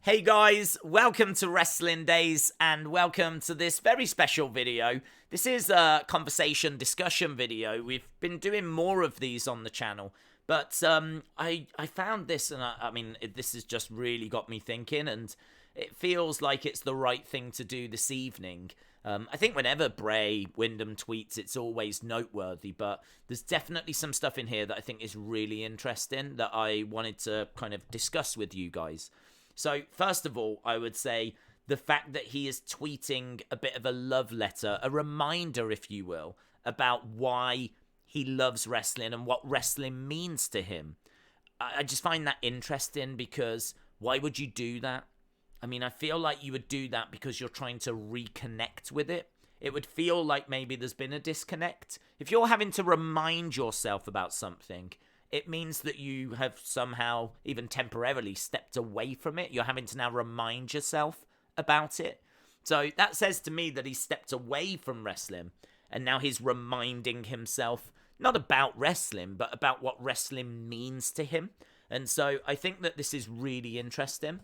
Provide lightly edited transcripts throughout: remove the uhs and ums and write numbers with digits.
Hey guys, welcome to Wrestling Daze and welcome to this very special video. This is a conversation discussion video. We've been doing more of these on the channel, but I found this and I mean, this has just really got me thinking, and it feels like it's the right thing to do this evening. I think whenever Bray Windham tweets, it's always noteworthy, but there's definitely some stuff in here that I think is really interesting that I wanted to kind of discuss with you guys. So, first of all, I would say the fact that he is tweeting a bit of a love letter, a reminder, if you will, about why he loves wrestling and what wrestling means to him. I just find that interesting because why would you do that? I mean, I feel like you would do that because you're trying to reconnect with it. It would feel like maybe there's been a disconnect. If you're having to remind yourself about something, it means that you have somehow, even temporarily, stepped away from it. You're having to now remind yourself about it. So that says to me that he's stepped away from wrestling, and now he's reminding himself, not about wrestling, but about what wrestling means to him. And so I think that this is really interesting.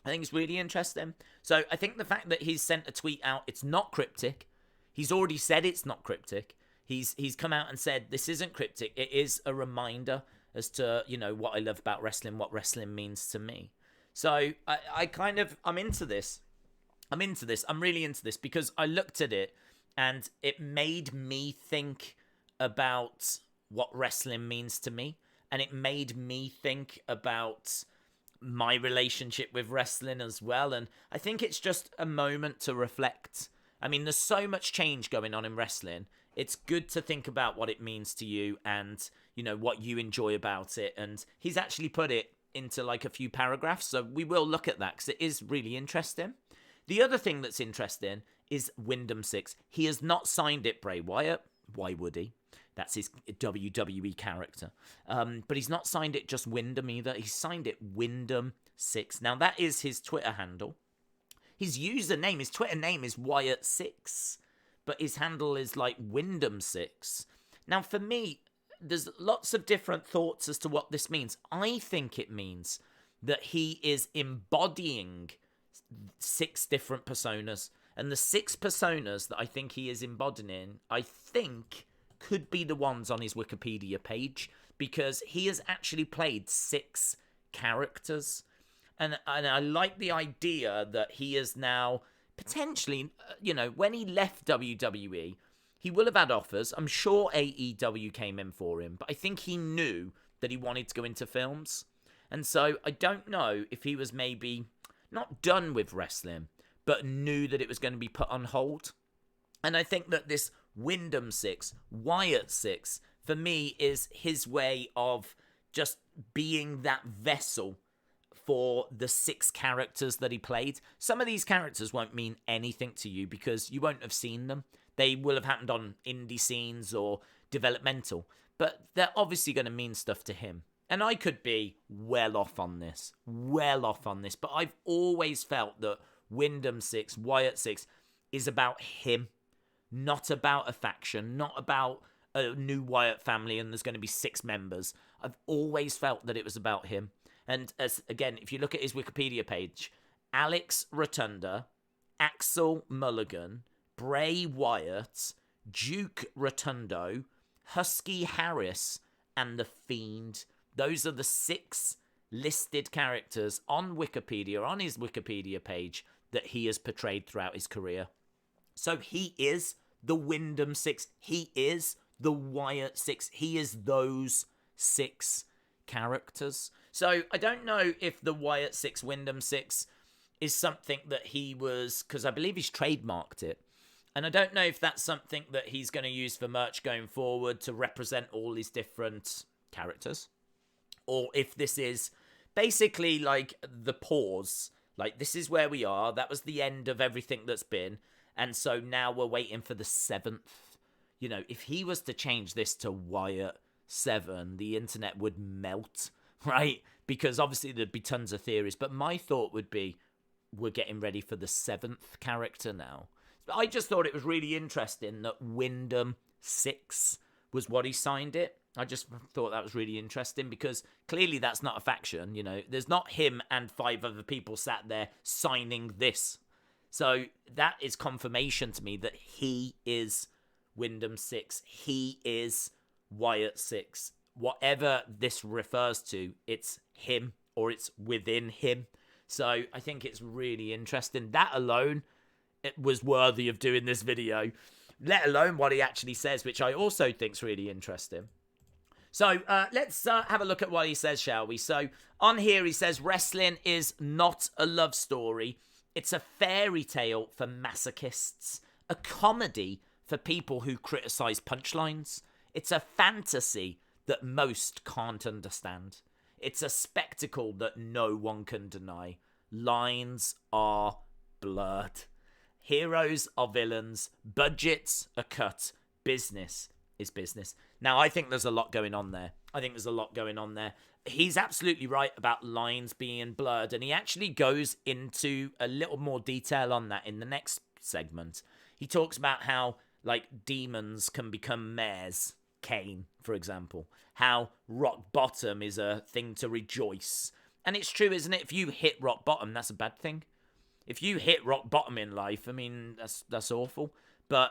I think it's really interesting. So I think the fact that he's sent a tweet out, it's not cryptic. He's already said it's not cryptic. He's come out and said, this isn't cryptic. It is a reminder as to, you know, what I love about wrestling, what wrestling means to me. So I'm into this. I'm really into this because I looked at it and it made me think about what wrestling means to me. And it made me think about my relationship with wrestling as well. And I think it's just a moment to reflect. I mean, there's so much change going on in wrestling. It's good to think about what it means to you and, you know, what you enjoy about it. And he's actually put it into like a few paragraphs. So we will look at that because it is really interesting. The other thing that's interesting is Windham6. He has not signed it, Bray Wyatt. Why would he? That's his WWE character. But he's not signed it just Windham either. He's signed it Windham6. Now, that is his Twitter handle. His username, his Twitter name is Wyatt6. But his handle is like Windham6. Now, for me, there's lots of different thoughts as to what this means. I think it means that he is embodying 6 different personas. And the 6 personas that I think he is embodying, I think, could be the ones on his Wikipedia page. Because he has actually played 6 characters. And I like the idea that he is now potentially, you know, when he left WWE, he will have had offers. I'm sure AEW came in for him, but I think he knew that he wanted to go into films. And so I don't know if he was maybe not done with wrestling, but knew that it was going to be put on hold. And I think that this Windham6, Wyatt6, for me, is his way of just being that vessel for the 6 characters that he played. Some of these characters won't mean anything to you because you won't have seen them. They will have happened on indie scenes or developmental, but they're obviously going to mean stuff to him. And I could be well off on this, but I've always felt that Windham6, Wyatt6 is about him, not about a faction, not about a new Wyatt family and there's going to be 6 members. I've always felt that it was about him. And as again, if you look at his Wikipedia page, Alex Rotunda, Axel Mulligan, Bray Wyatt, Duke Rotundo, Husky Harris, and The Fiend. Those are the 6 listed characters on Wikipedia, on his Wikipedia page, that he has portrayed throughout his career. So he is the Windham6. He is the Wyatt6. He is those 6 characters. So I don't know if the Wyatt6, Windham6 is something that he was, because I believe he's trademarked it. And I don't know if that's something that he's going to use for merch going forward to represent all his different characters. Or if this is basically like the pause. Like, this is where we are. That was the end of everything that's been. And so now we're waiting for the 7th. You know, if he was to change this to Wyatt7, the internet would melt, right? Because obviously there'd be tons of theories. But my thought would be, we're getting ready for the 7th character now. I just thought it was really interesting that Windham6 was what he signed it. I just thought that was really interesting because clearly that's not a faction. You know, there's not him and 5 other people sat there signing this. So that is confirmation to me that he is Windham6. He is Wyatt6. Whatever this refers to, it's him or it's within him. So I think it's really interesting. That alone, it was worthy of doing this video, let alone what he actually says, which I also think is really interesting. So let's have a look at what he says, shall we? So on here he says, wrestling is not a love story. It's a fairy tale for masochists, a comedy for people who criticize punchlines. It's a fantasy that most can't understand. It's a spectacle that no one can deny. Lines are blurred. Heroes are villains. Budgets are cut. Business is business. Now, I think there's a lot going on there. He's absolutely right about lines being blurred, and he actually goes into a little more detail on that in the next segment. He talks about how, like, demons can become mares. Kane, for example. How rock bottom is a thing to rejoice. And it's true, isn't it? If you hit rock bottom, that's a bad thing. If you hit rock bottom in life, I mean, that's awful. But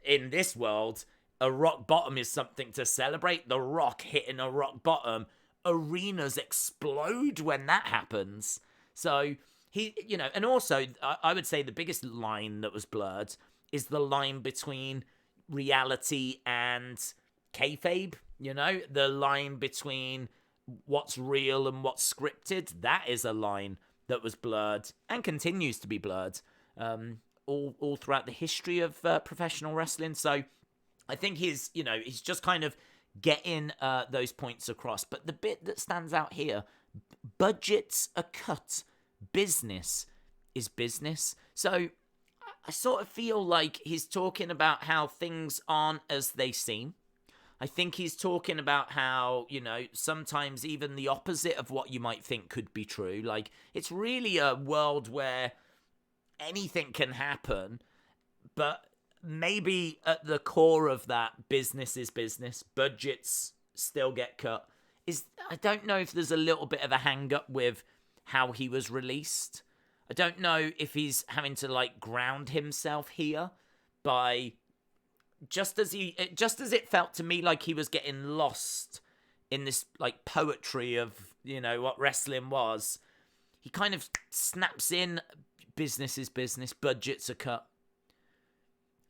in this world, a rock bottom is something to celebrate. The Rock hitting a rock bottom. Arenas explode when that happens. So, he, you know, and also, I would say the biggest line that was blurred is the line between reality and kayfabe, you know, the line between what's real and what's scripted. That is a line that was blurred and continues to be blurred all throughout the history of professional wrestling. So I think he's just kind of getting those points across. But the bit that stands out here, budgets are cut, business is business. So I sort of feel like he's talking about how things aren't as they seem. I think he's talking about how, you know, sometimes even the opposite of what you might think could be true. Like, it's really a world where anything can happen, but maybe at the core of that, business is business. Budgets still get cut. I don't know if there's a little bit of a hang-up with how he was released. I don't know if he's having to, like, ground himself here by... Just as it felt to me like he was getting lost in this, like, poetry of, you know, what wrestling was, he kind of snaps in, business is business, budgets are cut.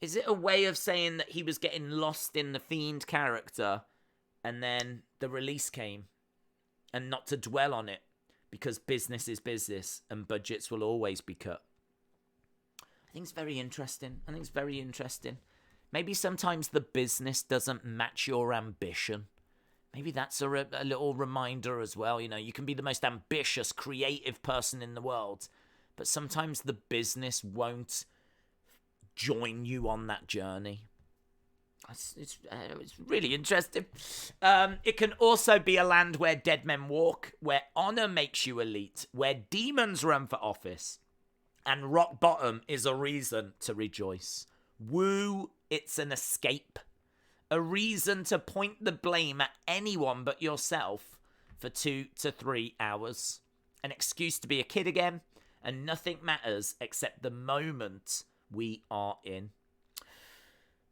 Is it a way of saying that he was getting lost in the Fiend character and then the release came and not to dwell on it because business is business and budgets will always be cut? I think it's very interesting. Maybe sometimes the business doesn't match your ambition. Maybe that's a little reminder as well. You know, you can be the most ambitious, creative person in the world, but sometimes the business won't join you on that journey. It's really interesting. It can also be a land where dead men walk, where honor makes you elite, where demons run for office, and rock bottom is a reason to rejoice. Woo, it's an escape. A reason to point the blame at anyone but yourself for 2 to 3 hours. An excuse to be a kid again, and nothing matters except the moment we are in.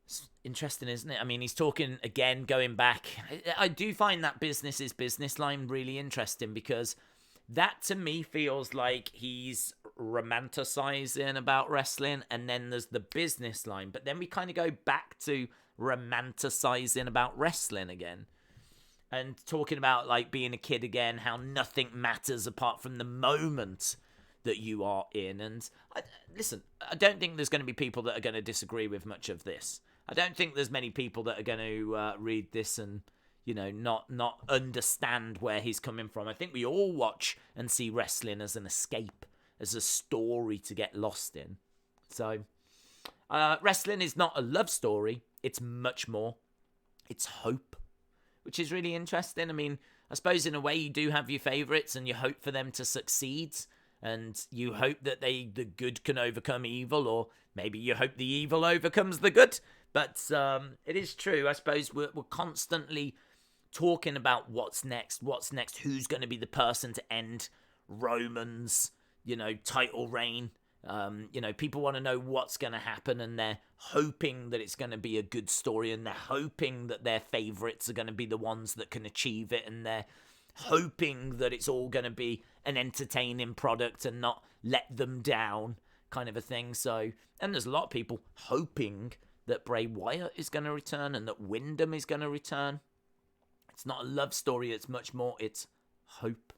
It's interesting, isn't it? I mean, he's talking, again, going back. I do find that business is business line really interesting because that to me feels like he's romanticizing about wrestling, and then there's the business line, but then we kind of go back to romanticizing about wrestling again and talking about, like, being a kid again, how nothing matters apart from the moment that you are in. And listen, I don't think there's going to be people that are going to disagree with much of this. I don't think there's many people that are going to read this and, you know, not understand where he's coming from. I think we all watch and see wrestling as an escape, as a story to get lost in. So, wrestling is not a love story. It's much more. It's hope, which is really interesting. I mean, I suppose in a way you do have your favourites and you hope for them to succeed. And you hope that the good can overcome evil, or maybe you hope the evil overcomes the good. But it is true. I suppose we're constantly talking about what's next, who's going to be the person to end Roman's, title reign. People want to know what's going to happen, and they're hoping that it's going to be a good story, and they're hoping that their favorites are going to be the ones that can achieve it, and they're hoping that it's all going to be an entertaining product and not let them down kind of a thing. So, and there's a lot of people hoping that Bray Wyatt is going to return and that Windham is going to return. It's not a love story, it's much more, it's hope.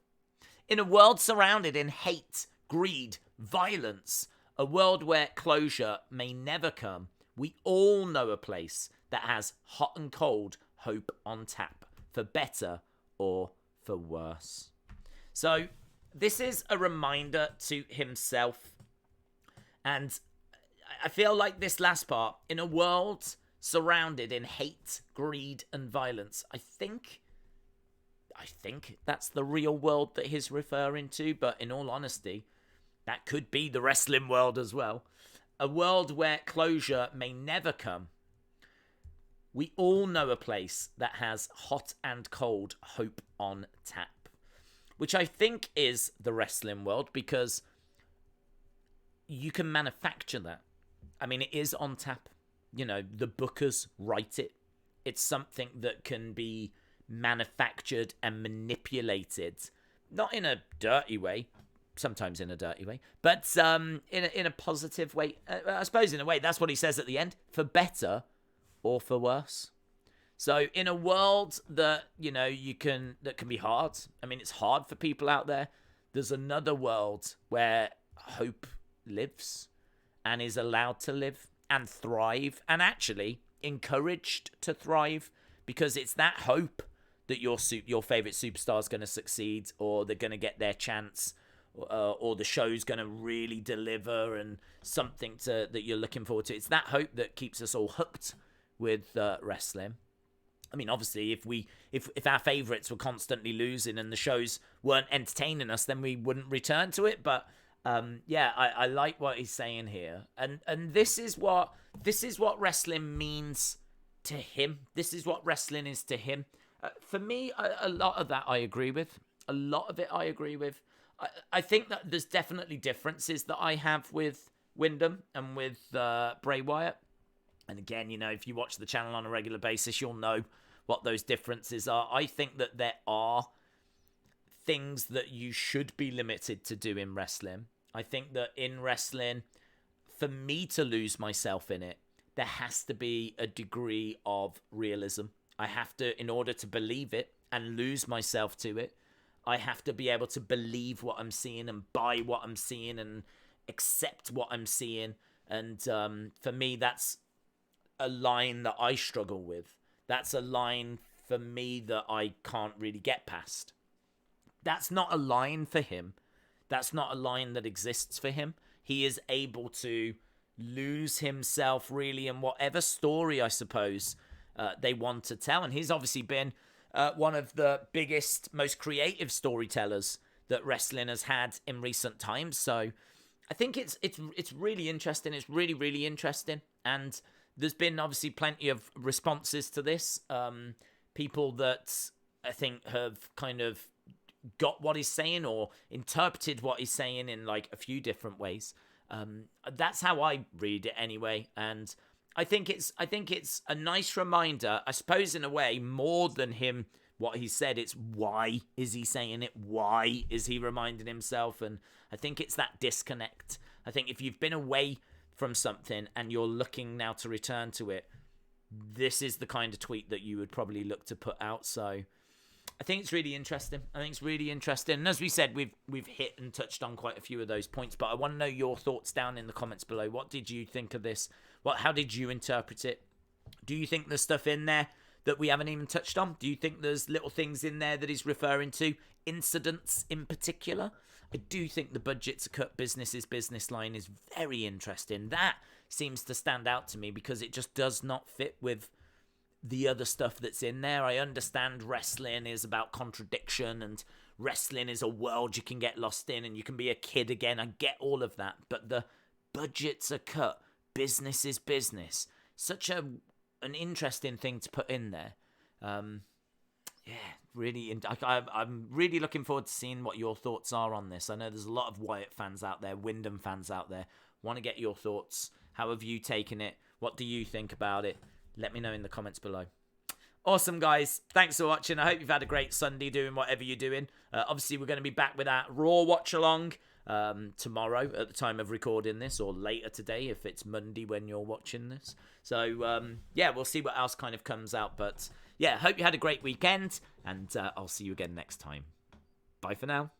In a world surrounded in hate, greed, violence, a world where closure may never come, we all know a place that has hot and cold hope on tap, for better or for worse. So this is a reminder to himself, and I feel like this last part, in a world surrounded in hate, greed, and violence, I think that's the real world that he's referring to, but in all honesty, that could be the wrestling world as well. A world where closure may never come. We all know a place that has hot and cold hope on tap, which I think is the wrestling world, because you can manufacture that. I mean, it is on tap. The bookers write it. It's something that can be manufactured and manipulated, not in a dirty way, sometimes in a dirty way, but in a positive way. I suppose in a way, that's what he says at the end, for better or for worse. So in a world that, that can be hard. I mean, it's hard for people out there. There's another world where hope lives and is allowed to live and thrive, and actually encouraged to thrive, because it's that hope that your favorite superstar is going to succeed, or they're going to get their chance, or the show's going to really deliver, and something that you're looking forward to. It's that hope that keeps us all hooked with wrestling. I mean, obviously, if our favorites were constantly losing and the shows weren't entertaining us, then we wouldn't return to it. But I like what he's saying here, and this is what wrestling means to him. This is what wrestling is to him. For me, a lot of that I agree with. A lot of it I agree with. I think that there's definitely differences that I have with Windham and with Bray Wyatt. And again, if you watch the channel on a regular basis, you'll know what those differences are. I think that there are things that you should be limited to do in wrestling. I think that in wrestling, for me to lose myself in it, there has to be a degree of realism. I have to, in order to believe it and lose myself to it, I have to be able to believe what I'm seeing and buy what I'm seeing and accept what I'm seeing. And for me, that's a line that I struggle with. That's a line for me that I can't really get past. That's not a line for him. That's not a line that exists for him. He is able to lose himself really in whatever story, I suppose, they want to tell. And he's obviously been one of the biggest, most creative storytellers that wrestling has had in recent times. So I think it's really interesting. It's really, really interesting. And there's been obviously plenty of responses to this. People that I think have kind of got what he's saying or interpreted what he's saying in like a few different ways. That's how I read it anyway. And I think it's a nice reminder, I suppose, in a way, more than him, what he said. It's why is he saying it? Why is he reminding himself? And I think it's that disconnect. I think if you've been away from something and you're looking now to return to it, this is the kind of tweet that you would probably look to put out. So I think it's really interesting. And as we said, we've hit and touched on quite a few of those points, but I want to know your thoughts down in the comments below. What did you think of this? How did you interpret it? Do you think there's stuff in there that we haven't even touched on? Do you think there's little things in there that he's referring to? Incidents in particular? I do think the budget to cut business is business line is very interesting. That seems to stand out to me because it just does not fit with the other stuff that's in there. I understand wrestling is about contradiction and wrestling is a world you can get lost in and you can be a kid again. I get all of that, but the budgets are cut. Business is business. Such an interesting thing to put in there. Yeah, really. I'm really looking forward to seeing what your thoughts are on this. I know there's a lot of Wyatt fans out there, Windham fans out there. Want to get your thoughts. How have you taken it? What do you think about it? Let me know in the comments below. Awesome, guys. Thanks for watching. I hope you've had a great Sunday doing whatever you're doing. Obviously, we're going to be back with that Raw watch-along tomorrow at the time of recording this, or later today if it's Monday when you're watching this. So, yeah, we'll see what else kind of comes out. But, yeah, hope you had a great weekend, and I'll see you again next time. Bye for now.